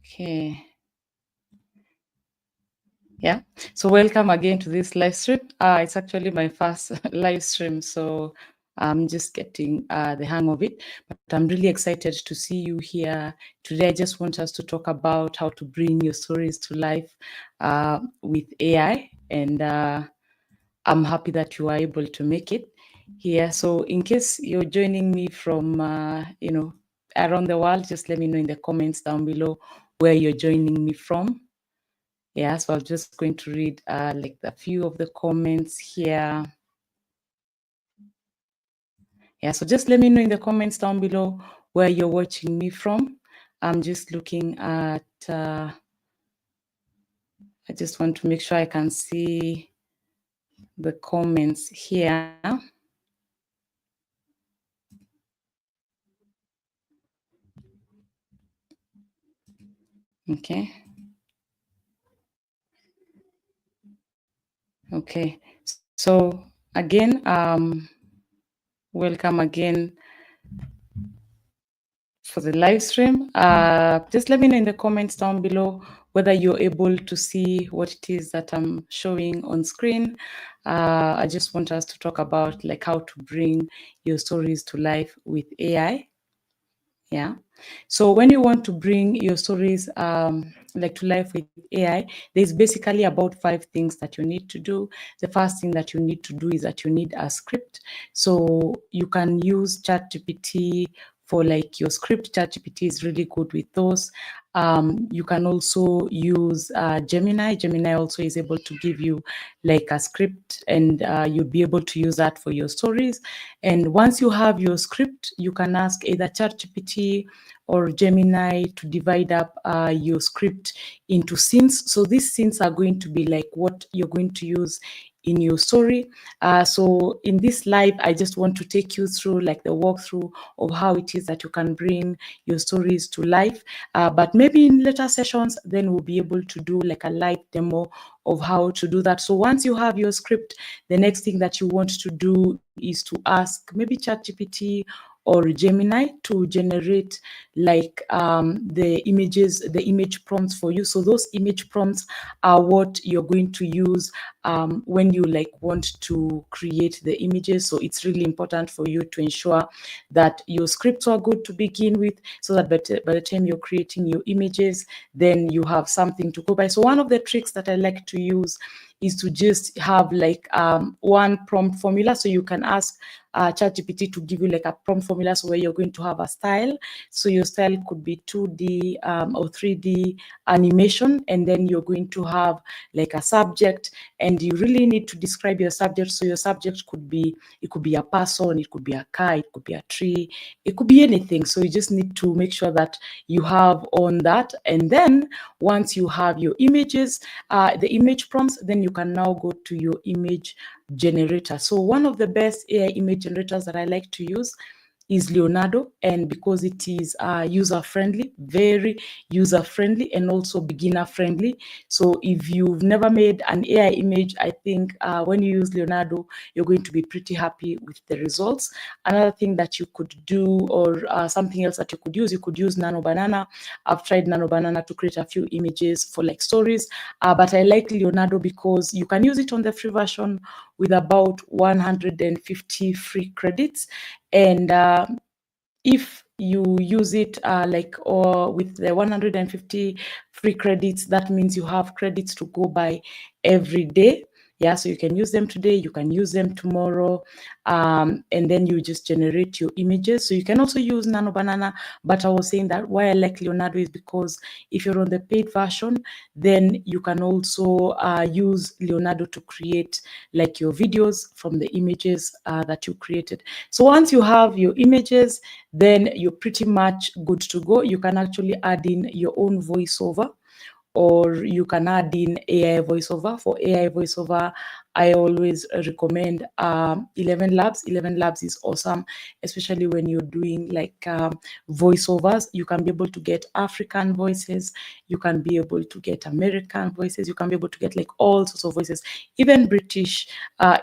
Okay. Yeah. So welcome again to this live stream. It's actually my first live stream, so I'm just getting the hang of it. But I'm really excited to see you here today. I just want us to talk about how to bring your stories to life with AI, and I'm happy that you are able to make it here. So in case you're joining me from around the world, just let me know in the comments down below where you're joining me from. Yeah, so I'm just going to read like a few of the comments here. Yeah, so just let me know in the comments down below where you're watching me from. I'm just looking at, I just want to make sure I can see the comments here. Okay. Okay. So again, welcome again for the live stream. Just let me know in the comments down below whether you're able to see what it is that I'm showing on screen. I just want us to talk about like how to bring your stories to life with AI. Yeah. So when you want to bring your stories like to life with AI, there's basically about 5 things that you need to do. The first thing that you need to do is that you need a script. So you can use ChatGPT for like your script. ChatGPT is really good with those. You can also use Gemini. Gemini also is able to give you like a script, and you'll be able to use that for your stories. And once you have your script, you can ask either ChatGPT or Gemini to divide up your script into scenes. So these scenes are going to be like what you're going to use in your story. So in this live, I just want to take you through like the walkthrough of how it is that you can bring your stories to life. But maybe in later sessions, then we'll be able to do like a live demo of how to do that. So once you have your script, the next thing that you want to do is to ask maybe ChatGPT or Gemini to generate like the images, the image prompts for you. So those image prompts are what you're going to use when you like want to create the images. So it's really important for you to ensure that your scripts are good to begin with, so that by the time you're creating your images, then you have something to go by. So one of the tricks that I like to use is to just have like one prompt formula. So you can ask ChatGPT to give you like a prompt formula, so where you're going to have a style. So your style could be 2D or 3D animation, and then you're going to have like a subject, and you really need to describe your subject. So your subject could be, it could be a person, it could be a car, it could be a tree, it could be anything. So you just need to make sure that you have on that. And then once you have your images, the image prompts, then you can now go to your image generator. So one of the best AI image generators that I like to use is Leonardo, and because it is user-friendly, very user-friendly, and also beginner-friendly. So if you've never made an AI image, I think when you use Leonardo, you're going to be pretty happy with the results. Another thing that you could do, or something else that you could use Nano Banana. I've tried Nano Banana to create a few images for like stories, but I like Leonardo because you can use it on the free version with about 150 free credits. And if you use it or with the 150 free credits, that means you have credits to go by every day. Yeah, so you can use them today, you can use them tomorrow, and then you just generate your images. So you can also use Nano Banana, but I was saying that why I like Leonardo is because if you're on the paid version, then you can also use Leonardo to create like your videos from the images that you created. So once you have your images, then you're pretty much good to go. You can actually add in your own voiceover, or you can add in AI voiceover. For AI voiceover, I always recommend 11 Labs. 11 Labs is awesome, especially when you're doing like voiceovers. You can be able to get African voices, you can be able to get American voices, you can be able to get like all sorts of voices, even British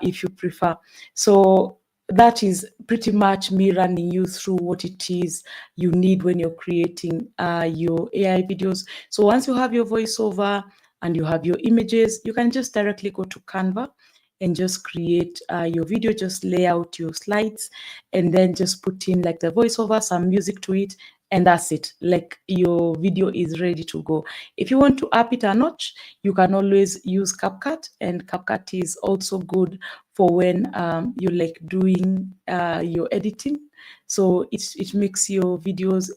if you prefer. So that is pretty much me running you through what it is you need when you're creating your AI videos. So once you have your voiceover and you have your images, you can just directly go to Canva and just create your video, just lay out your slides, and then just put in like the voiceover, some music to it, and that's it. Like your video is ready to go. If you want to up it a notch, you can always use CapCut, and CapCut is also good for when you're like doing your editing. So it makes your videos,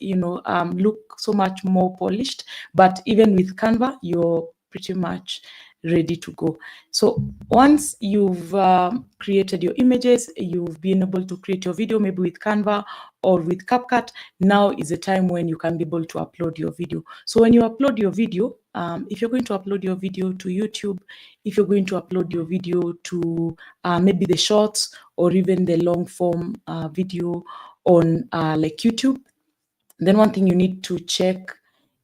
look so much more polished. But even with Canva, you're pretty much ready to go. So once you've created your images, you've been able to create your video, maybe with Canva or with CapCut, now is the time when you can be able to upload your video. So when you upload your video, if you're going to upload your video to YouTube, if you're going to upload your video to maybe the shorts or even the long form video on like YouTube, then one thing you need to check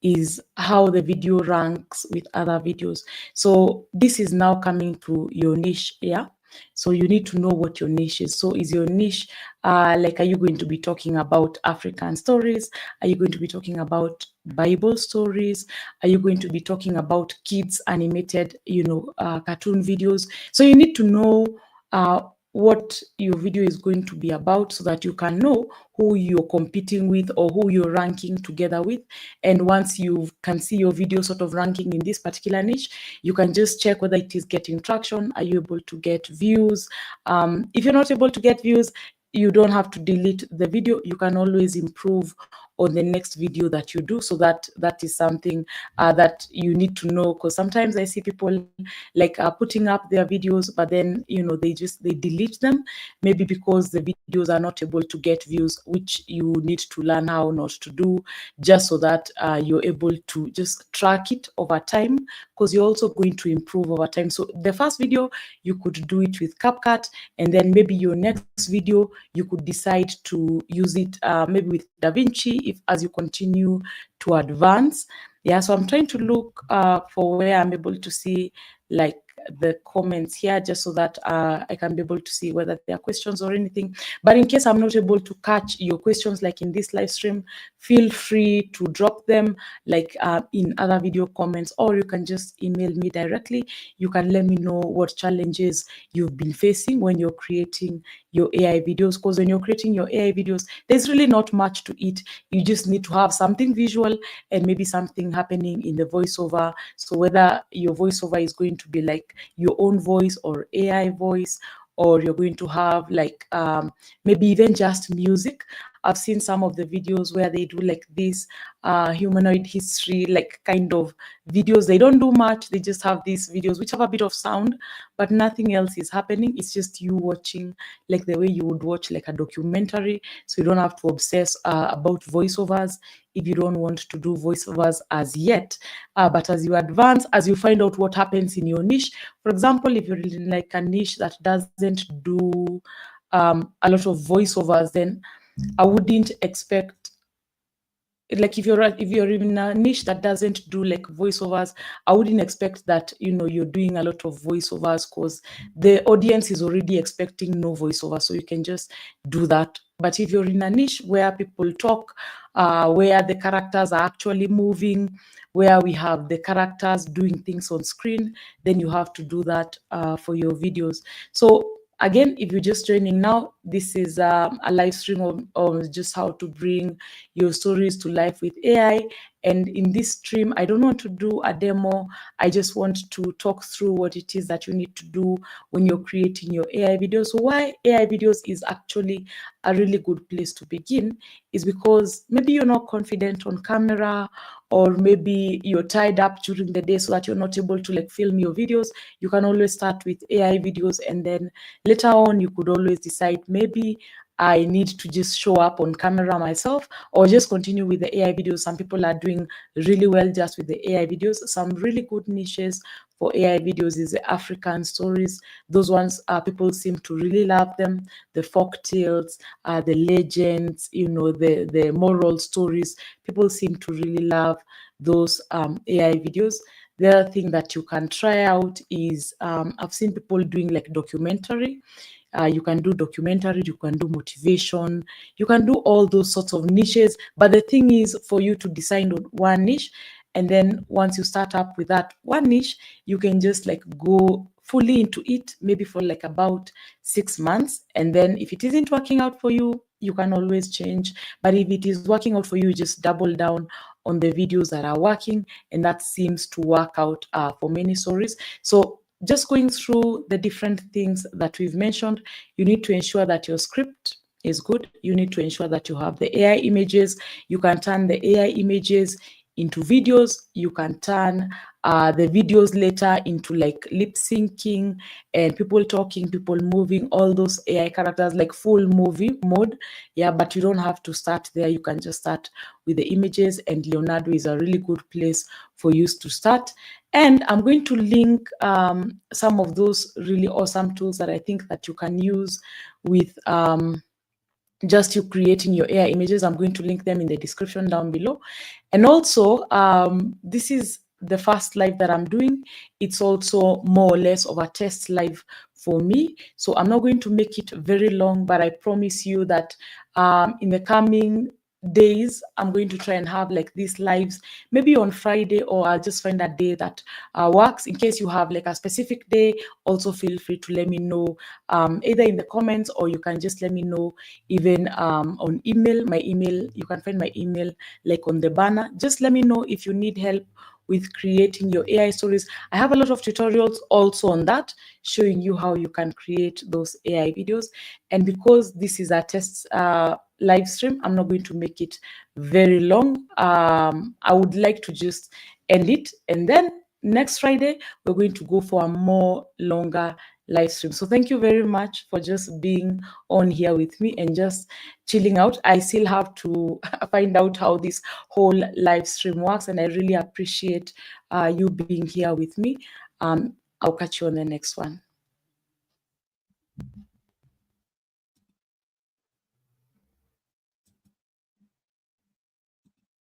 is how the video ranks with other videos. So this is now coming to your niche. Yeah. So you need to know what your niche is. So is your niche like, are you going to be talking about African stories? Are you going to be talking about Bible stories? Are you going to be talking about kids animated, cartoon videos? So you need to know what your video is going to be about, so that you can know who you're competing with or who you're ranking together with. And once you can see your video sort of ranking in this particular niche, you can just check whether it is getting traction. Are you able to get views? If you're not able to get views, you don't have to delete the video. You can always improve on the next video that you do. So that is something that you need to know, because sometimes I see people like putting up their videos, but then they delete them, maybe because the videos are not able to get views, which you need to learn how not to do, just so that you're able to just track it over time, because you're also going to improve over time. So the first video, you could do it with CapCut, and then maybe your next video, you could decide to use it maybe with DaVinci, if as you continue to advance. Yeah, so I'm trying to look for where I'm able to see like the comments here, just so that I can be able to see whether there are questions or anything. But in case I'm not able to catch your questions like in this live stream, feel free to drop them like in other video comments, or you can just email me directly. You can let me know what challenges you've been facing when you're creating your AI videos, because when you're creating your AI videos, there's really not much to it. You just need to have something visual and maybe something happening in the voiceover. So whether your voiceover is going to be like your own voice or AI voice, or you're going to have like maybe even just music. I've seen some of the videos where they do like this humanoid history, like kind of videos. They don't do much. They just have these videos which have a bit of sound, but nothing else is happening. It's just you watching like the way you would watch like a documentary. So you don't have to obsess about voiceovers if you don't want to do voiceovers as yet. But as you advance, as you find out what happens in your niche, for example, if you're in like a niche that doesn't do a lot of voiceovers, then I wouldn't expect, like if you're in a niche that doesn't do like voiceovers, I wouldn't expect that you're doing a lot of voiceovers, because the audience is already expecting no voiceover. So you can just do that. But if you're in a niche where people talk, where the characters are actually moving, where we have the characters doing things on screen, then you have to do that for your videos. So again, if you're just joining now, this is a live stream of just how to bring your stories to life with AI. And in this stream, I don't want to do a demo. I just want to talk through what it is that you need to do when you're creating your AI videos. So why AI videos is actually a really good place to begin is because maybe you're not confident on camera, or maybe you're tied up during the day so that you're not able to like film your videos. You can always start with AI videos, and then later on you could always decide, maybe I need to just show up on camera myself, or just continue with the AI videos. Some people are doing really well just with the AI videos. Some really good niches for AI videos is the African stories. Those ones, people seem to really love them. The folk tales, the legends, the moral stories. People seem to really love those AI videos. The other thing that you can try out is I've seen people doing like documentary. You can do documentary, you can do motivation, you can do all those sorts of niches. But the thing is for you to decide on one niche, and then once you start up with that one niche, you can just like go fully into it, maybe for like about 6 months. And then if it isn't working out for you, you can always change. But if it is working out for you, just double down on the videos that are working. And that seems to work out for many stories. So just going through the different things that we've mentioned, you need to ensure that your script is good. You need to ensure that you have the AI images. You can turn the AI images into videos. You can turn the videos later into like lip syncing and people talking, people moving, all those AI characters, like full movie mode. Yeah, but you don't have to start there. You can just start with the images, and Leonardo is a really good place for you to start. And I'm going to link some of those really awesome tools that I think that you can use with just you creating your AI images. I'm going to link them in the description down below. And also, this is the first live that I'm doing. It's also more or less of a test live for me. So I'm not going to make it very long, but I promise you that in the coming days, I'm going to try and have like these lives, maybe on Friday, or I'll just find a day that works. In case you have like a specific day, also feel free to let me know either in the comments, or you can just let me know even on email. My email, you can find my email like on the banner. Just let me know if you need help with creating your AI stories. I have a lot of tutorials also on that, showing you how you can create those AI videos. And because this is a test live stream, I'm not going to make it very long. I would like to just end it, and then next Friday we're going to go for a more longer live stream. So thank you very much for just being on here with me and just chilling out. I still have to find out how this whole live stream works, and I really appreciate you being here with me. I'll catch you on the next one.